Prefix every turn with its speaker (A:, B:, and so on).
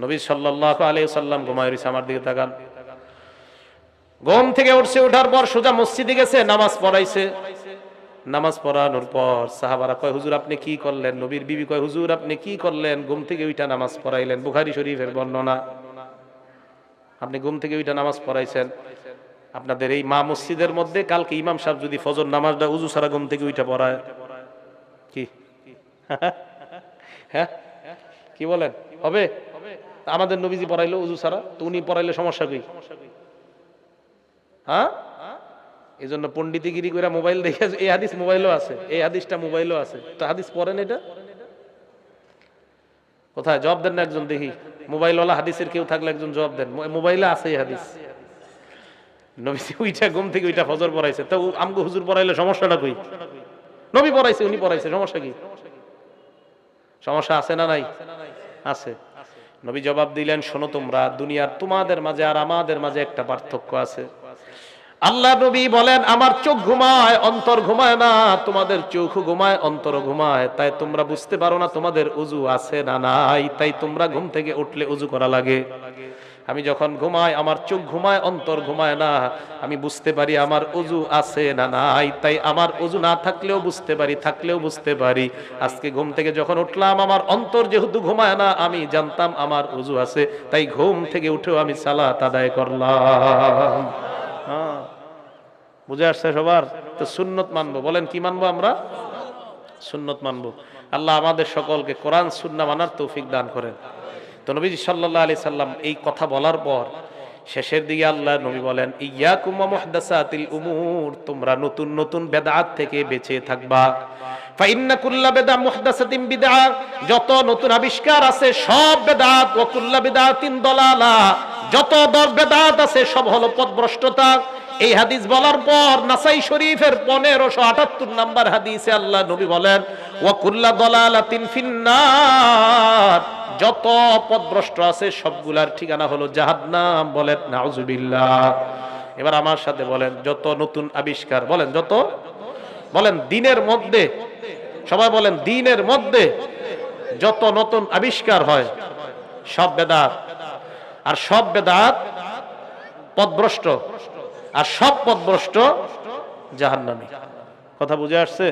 A: নবী সাল্লাল্লাহু আলাইহি সাল্লাম ঘুমায় রইছে, আমার দিকে তাকান। ঘুম থেকে উঠছে, ওঠার পর সোজা মসজিদে গেছে, নামাজ পড়াইছে। নামাজ পড়ানোর পর সাহাবারা কয়, হুজুর আপনি কি করলেন? নবীর বিবি কয়, হুজুর আপনি কি করলেন? ঘুম থেকে উঠা নামাজ পড়াইলেন। বুখারী শরীফের বর্ণনা। আপনি ঘুম থেকে উঠা নামাজ পড়াইছেন। আপনাদের এই মা মসজিদের মধ্যে কালকে ইমাম সাহেব যদি ফজর নামাজটা উজু ছাড়া ঘুম থেকে উঠা পড়ায়, কি হ্যাঁ কি বলেন, হবে? আমাদের নবীজি পড়াইলো উজু ছাড়া, তো উনি পড়াইলে সমস্যা কি? হ্যাঁ, এই জন্য পণ্ডিতিগিরি করে মোবাইল দেখে, এই হাদিস মোবাইলও আছে, এই হাদিসটা মোবাইলও আছে, তো হাদিস পড়েন। এটা কোথায়? জবাব দেন না একজন, দেখি মোবাইলওয়ালা হাদিসের কেউ থাকলে একজন জবাব দেন। মোবাইলে আছে এই হাদিস। নবীজি উইটা ঘুম থেকে উইটা ফজর পড়াইছে, তো আমগো হুজুর পড়াইলে সমস্যাটা কই? নবী পড়াইছে, উনি পড়াইছে, সমস্যা কি? সমস্যা আছে না নাই? আছে। নবী জবাব দিলেন, শোনো তোমরা, দুনিয়ার তোমাদের মাঝে আর আমাদের মাঝে একটা পার্থক্য আছে। আল্লাহ নবী বলেন, আমার চোখ ঘুমায়, অন্তর ঘুমায় না। তোমাদের চোখ ঘুমায়, অন্তর ঘুমায়, তাই তোমরা বুঝতে পারো না তোমাদের ওযু আছে না নাই। তাই তোমরা ঘুম থেকে উঠলে ওযু করা লাগে। আমি যখন ঘুমাই, আমার চোখ ঘুমায়, অন্তর ঘুমায় না। আমি বুঝতে পারি আমার ওযু আছে না নাই। তাই আমার ওযু না থাকলেও বুঝতে পারি, থাকলেও বুঝতে পারি। আজকে ঘুম থেকে যখন উঠলাম, আমার অন্তর যেহেতু ঘুমায় না, আমি জানতাম আমার ওযু আছে, তাই ঘুম থেকে উঠেও আমি সালাত আদায় করলাম। হ্যাঁ, বুঝে আসছে সবার? তো সুন্নত মানবো, বলেন কি মানবো? আমরা সুন্নত মানবো। আল্লাহ আমাদের সকলকে কোরআন সুন্নাহ মানার তৌফিক দান করেন। তো নবীজি সাল্লাল্লাহু আলাইহি সাল্লাম এই কথা বলার পর শেষের দিকে আল্লাহ নবী বলেন, ইয়াকুম ওয়া মুহদাসাতিল উমুর, তোমরা নতুন নতুন বেদাত থেকে বেঁচে থাকবা। ফা ইন্না কুল্লা বিদআ মুহদাসাতিন বিদআ, যত নতুন আবিষ্কার আছে সব বেদাত। ওয়া কুল্লা বিদআতিন দালালা, যত বেদাত আছে সব হলো পথভ্রষ্টতা। এই হাদিস বলার পর নাসাই শরীফের 1578 নাম্বার হাদিসে আল্লাহ নবী বলেন, ওয়া কুল্লা দালালাতিন ফিন্নার, যত পথভ্রষ্ট আছে সবগুলার ঠিকানা হলো জাহান্নাম। বলেন নাউজুবিল্লাহ। এবার আমার সাথে বলেন, যত নতুন আবিষ্কার, বলেন যত, বলেন দিনের মধ্যে, সবাই বলেন দিনের মধ্যে যত নতুন আবিষ্কার হয় সব বেদাত, আর সব বেদাত পথভ্রষ্ট, আর সব পথভ্রষ্ট জাহান্নামী। কথা বুঝে আসছে?